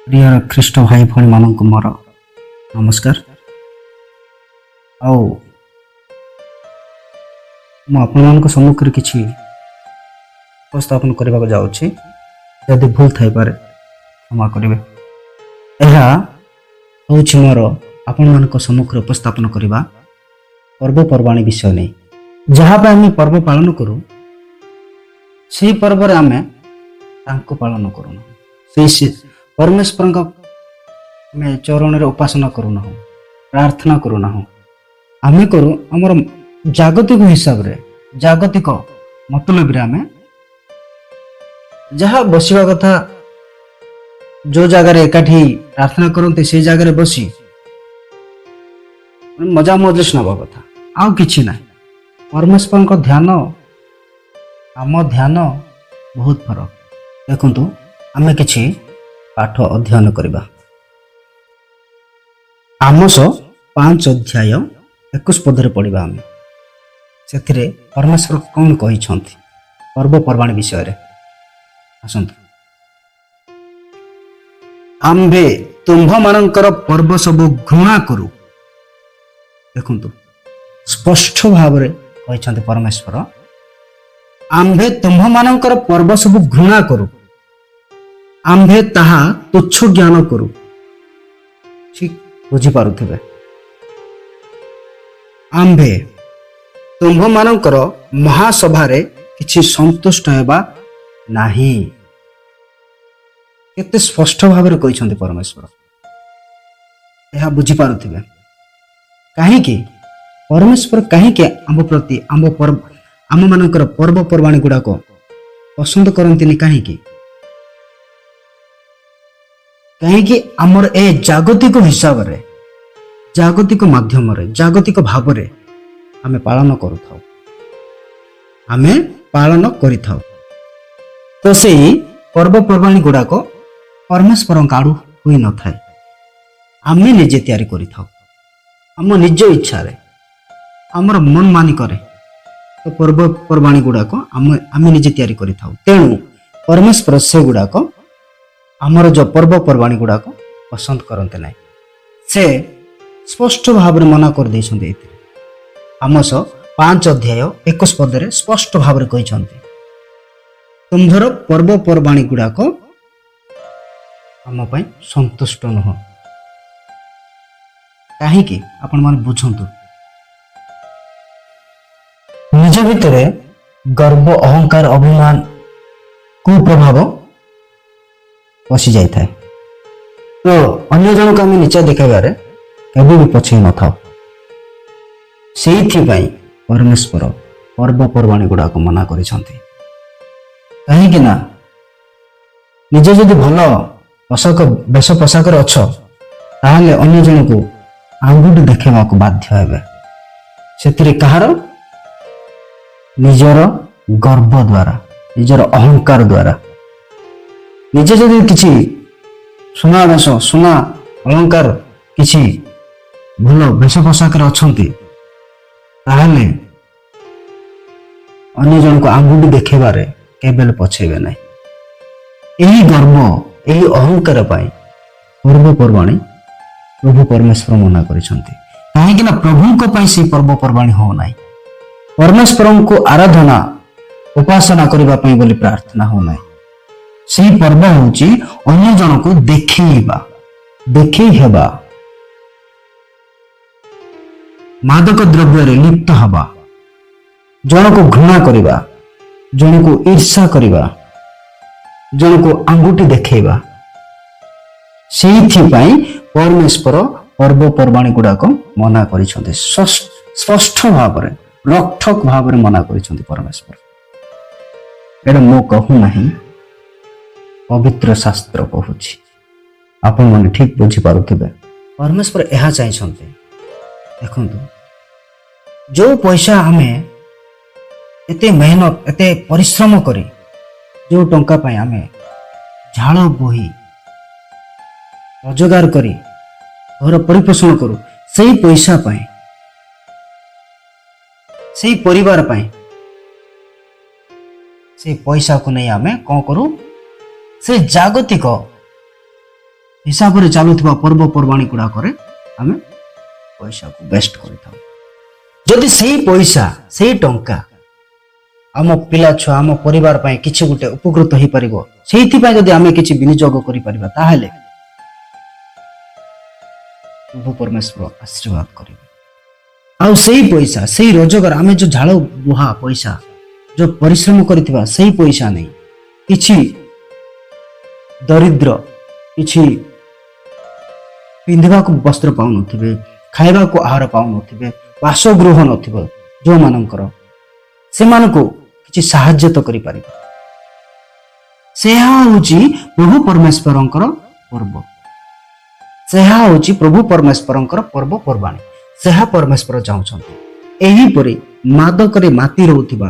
प्रिय ଖ୍ରୀଷ୍ଟ ଭାଇ ଭଉଣୀମାନଙ୍କୁ ମୋର ନମସ୍କାର। ଆଉ ମୁଁ ଆପଣମାନଙ୍କ ସମ୍ମୁଖରେ କିଛି ଉପସ୍ଥାପନ କରିବାକୁ ଯାଉଛି। ଯଦି ଭୁଲ ଥାଇପାରେ କ୍ଷମା କରିବେ। ଏହା ହେଉଛି ମୋର ଆପଣମାନଙ୍କ ସମ୍ମୁଖରେ ଉପସ୍ଥାପନ କରିବା ପର୍ବପର୍ବାଣୀ ବିଷୟ ନେଇ। ଯାହା ପାଇଁ ଆମେ ପର୍ବ ପାଳନ କରୁ, ସେହି ପର୍ବରେ ଆମେ ତାଙ୍କୁ ପାଳନ କରୁନାହୁଁ। ସେହି ପରମେଶ୍ୱରଙ୍କ ଆମେ ଚରଣରେ ଉପାସନା କରୁନାହୁଁ, ପ୍ରାର୍ଥନା କରୁନାହୁଁ। ଆମେ କରୁ ଆମର ଜାଗତିକ ହିସାବରେ, ଜାଗତିକ ମତଲବରେ ଆମେ ଯାହା ବସିବା କଥା, ଯେଉଁ ଜାଗାରେ ଏକାଠି ପ୍ରାର୍ଥନା କରନ୍ତି ସେଇ ଜାଗାରେ ବସି ମଜା ମଜଲିସ ନେବା କଥା, ଆଉ କିଛି ନାହିଁ। ପରମେଶ୍ୱରଙ୍କ ଧ୍ୟାନ ଆମ ଧ୍ୟାନ ବହୁତ ଫରକ। ଦେଖନ୍ତୁ, ଆମେ କିଛି ପାଠ ଅଧ୍ୟୟନ କରିବା। ଆମୋସ 5:21 ପଢ଼ିବା ଆମେ। ସେଥିରେ ପରମେଶ୍ୱର କ'ଣ କହିଛନ୍ତି ପର୍ବପର୍ବାଣୀ ବିଷୟରେ? ଆସନ୍ତୁ। ଆମ୍ଭେ ତୁମ୍ଭମାନଙ୍କର ପର୍ବ ସବୁ ଘୃଣା କରୁ। ଦେଖନ୍ତୁ, ସ୍ପଷ୍ଟ ଭାବରେ କହିଛନ୍ତି ପରମେଶ୍ୱର, ଆମ୍ଭେ ତୁମ୍ଭମାନଙ୍କର ପର୍ବ ସବୁ ଘୃଣା କରୁ, ଆମ୍ଭେ ତାହା ତୁଚ୍ଛ ଜ୍ଞାନ କରୁ। ଠିକ ବୁଝିପାରୁଥିବେ। ଆମ୍ଭେ ତୁମ୍ଭମାନଙ୍କର ମହାସଭାରେ କିଛି ସନ୍ତୁଷ୍ଟ ହେବା ନାହିଁ। କେତେ ସ୍ପଷ୍ଟ ଭାବରେ କହିଛନ୍ତି ପରମେଶ୍ୱର। ଏହା ବୁଝିପାରୁଥିବେ। କାହିଁକି ପରମେଶ୍ୱର କାହିଁକି ଆମ ପ୍ରତି ଆମମାନଙ୍କର ପର୍ବପର୍ବାଣୀ ଗୁଡ଼ାକ ପସନ୍ଦ କରନ୍ତିନି? କାହିଁକି ଆମର ଏ ଜାଗତିକ ହିସାବରେ, ଜାଗତିକ ମାଧ୍ୟମରେ, ଜାଗତିକ ଭାବରେ ଆମେ ପାଳନ କରିଥାଉ। ତ ସେଇ ପର୍ବପର୍ବାଣୀ ଗୁଡ଼ାକ ପରମେଶ୍ୱରଙ୍କ ଆଡ଼ୁ ହୋଇନଥାଏ। ଆମେ ନିଜେ ତିଆରି କରିଥାଉ, ଆମ ନିଜ ଇଚ୍ଛାରେ, ଆମର ମନ ମାନିକରେ। ତ ପର୍ବପର୍ବାଣୀ ଗୁଡ଼ାକ ଆମେ ନିଜେ ତିଆରି କରିଥାଉ। ତେଣୁ ପରମେଶ୍ୱର ସେଗୁଡ଼ାକ, ଆମର ଯେଉଁ ପର୍ବପର୍ବାଣୀ ଗୁଡ଼ାକ ପସନ୍ଦ କରନ୍ତି ନାହିଁ। ସେ ସ୍ପଷ୍ଟ ଭାବରେ ମନା କରିଦେଇଛନ୍ତି। ଏଥିରେ ଆମୋସ 5:21 ସ୍ପଷ୍ଟ ଭାବରେ କହିଛନ୍ତି, ତୁମ୍ଭର ପର୍ବପର୍ବାଣୀ ଗୁଡ଼ାକ ଆମ ପାଇଁ ସନ୍ତୁଷ୍ଟ ନୁହଁ। କାହିଁକି ଆପଣମାନେ ବୁଝନ୍ତୁ। ନିଜ ଭିତରେ ଗର୍ବ, ଅହଙ୍କାର, ଅଭିମାନ, କୁପ୍ରଭାବ ପଶି ଯାଇଥାଏ। ତ ଅନ୍ୟ ଜଣକୁ ଆମେ ନିଚା ଦେଖାଇବାରେ କେବେ ବି ପଛେଇ ନଥାଉ। ସେଇଥିପାଇଁ ପରମେଶ୍ୱର ପର୍ବପର୍ବାଣୀ ଗୁଡ଼ାକ ମନା କରିଛନ୍ତି। କାହିଁକି ନା ନିଜେ ଯଦି ଭଲ ବେଶ ପୋଷାକରେ ଅଛ, ତାହେଲେ ଅନ୍ୟ ଜଣକୁ ଆଙ୍ଗୁଠି ଦେଖାଇବାକୁ ବାଧ୍ୟ ହେବେ। ସେଥିରେ କାହାର? ନିଜର ଗର୍ବ ଦ୍ୱାରା, ନିଜର ଅହଙ୍କାର ଦ୍ୱାରା। ନିଜେ ଯଦି କିଛି ସୁନା ଅଳଙ୍କାର, କିଛି ଭଲ ବେଶ ପୋଷାକରେ ଅଛନ୍ତି, ତାହେଲେ ଅନ୍ୟ ଜଣଙ୍କୁ ଆଙ୍ଗୁଠି ଦେଖାଇବାରେ କେବେ ପଛେଇବେ ନାହିଁ। ଏହି ଗର୍ବ, ଏହି ଅହଙ୍କାର ପାଇଁ ପର୍ବପର୍ବାଣୀ ପ୍ରଭୁ ପରମେଶ୍ୱର ମନା କରିଛନ୍ତି। କାହିଁକି ନା ପ୍ରଭୁଙ୍କ ପାଇଁ ସେହି ପର୍ବପର୍ବାଣୀ ହେଉନାହିଁ। ପରମେଶ୍ୱରଙ୍କୁ ଆରାଧନା, ଉପାସନା କରିବା ପାଇଁ ବୋଲି ପ୍ରାର୍ଥନା ହେଉନାହିଁ। ସେହି ପର୍ବ ହେଉଛି ଅନ୍ୟ ଜଣକୁ ଦେଖେଇ ହେବା, ମାଦକ ଦ୍ରବ୍ୟରେ ଲିପ୍ତ ହେବା, ଜଣକୁ ଘୃଣା କରିବା, ଜଣକୁ ଈର୍ଷା କରିବା, ଜଣକୁ ଆଙ୍ଗୁଠି ଦେଖାଇବା। ସେଇଥିପାଇଁ ପରମେଶ୍ୱର ପର୍ବପର୍ବାଣୀ ଗୁଡ଼ାକ ମନା କରିଛନ୍ତି। ସ୍ପଷ୍ଟ ଭାବରେ, ରୋକଠୋକ ଭାବରେ ମନା କରିଛନ୍ତି ପରମେଶ୍ୱର। ଏଇଟା ମୁଁ କହୁନାହିଁ, ପବିତ୍ର ଶାସ୍ତ୍ର କହୁଛି। ଆପଣମାନେ ଠିକ ବୁଝିପାରୁଥିବେ। ପରମେଶ୍ୱର ଏହା ଚାହିଁଛନ୍ତି। ଦେଖନ୍ତୁ, ଯେଉଁ ପଇସା ଆମେ ଏତେ ମେହନତ, ଏତେ ପରିଶ୍ରମ କରି, ଯେଉଁ ଟଙ୍କା ପାଇଁ ଆମେ ଝାଳ ବୋହି ରୋଜଗାର କରି ଘର ପରିପୋଷଣ କରୁ, ସେଇ ପଇସା ପାଇଁ, ସେଇ ପରିବାର ପାଇଁ, ସେଇ ପଇସାକୁ ନେଇ ଆମେ କ'ଣ କରୁ? ସେ ଜାଗତିକ ହିସାବରେ ଚାଲୁଥିବା ପର୍ବପର୍ବାଣୀ ଗୁଡ଼ାକରେ ଆମେ ପଇସାକୁ ବେଷ୍ଟ କରିଥାଉ। ଯଦି ସେଇ ପଇସା ସେଇ ଟଙ୍କା ଆମ ପିଲା ଛୁଆ ଆମ ପରିବାର ପାଇଁ କିଛି ଗୋଟେ ଉପକୃତ ହେଇପାରିବ, ସେଇଥିପାଇଁ ଯଦି ଆମେ କିଛି ବିନିଯୋଗ କରିପାରିବା, ତାହେଲେ ପ୍ରଭୁ ପରମେଶ୍ୱର ଆଶୀର୍ବାଦ କରିବେ। ଆଉ ସେଇ ପଇସା ସେଇ ରୋଜଗାର ଆମେ ଯୋଉ ଝାଳ ବୁହା ପଇସା ଯୋଉ ପରିଶ୍ରମ କରିଥିବା ସେଇ ପଇସା ନେଇ କିଛି ଦରିଦ୍ର, କିଛି ପିନ୍ଧିବାକୁ ବସ୍ତ୍ର ପାଉନଥିବେ, ଖାଇବାକୁ ଆହାର ପାଉନଥିବେ, ବାସଗୃହ ନଥିବ ଯୋଉମାନଙ୍କର, ସେମାନଙ୍କୁ କିଛି ସାହାଯ୍ୟ ତ କରିପାରିବ। ସେହା ହଉଛି ପ୍ରଭୁ ପରମେଶ୍ୱରଙ୍କର ପର୍ବ, ସେହା ହଉଛି ପ୍ରଭୁ ପରମେଶ୍ୱରଙ୍କର ପର୍ବପର୍ବାଣୀ। ସେହା ପରମେଶ୍ୱର ଚାହୁଁଛନ୍ତି। ଏହିପରି ମାଦକରେ ମାତି ରହୁଥିବା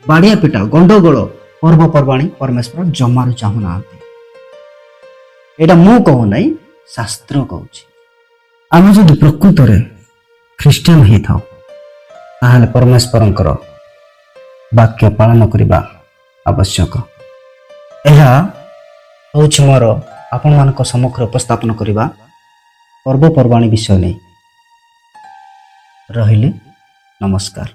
ବାଡ଼ିଆ ପିଟା ଗଣ୍ଡଗୋଳ ପର୍ବପର୍ବାଣୀ ପରମେଶ୍ୱର ଜମାରୁ ଚାହୁଁନାହାନ୍ତି। ଏଇଟା ମୁଁ କହୁନାହିଁ, ଶାସ୍ତ୍ର କହୁଛି। ଆମେ ଯଦି ପ୍ରକୃତରେ ଖ୍ରୀଷ୍ଟିଆନ ହେଇଥାଉ, ତାହେଲେ ପରମେଶ୍ୱରଙ୍କର ବାକ୍ୟ ପାଳନ କରିବା ଆବଶ୍ୟକ। ଏହା ହେଉଛି ମୋର ଆପଣମାନଙ୍କ ସମ୍ମୁଖରେ ଉପସ୍ଥାପନ କରିବା ପର୍ବପର୍ବାଣୀ ବିଷୟ ନେଇ। ରହିଲି, ନମସ୍କାର।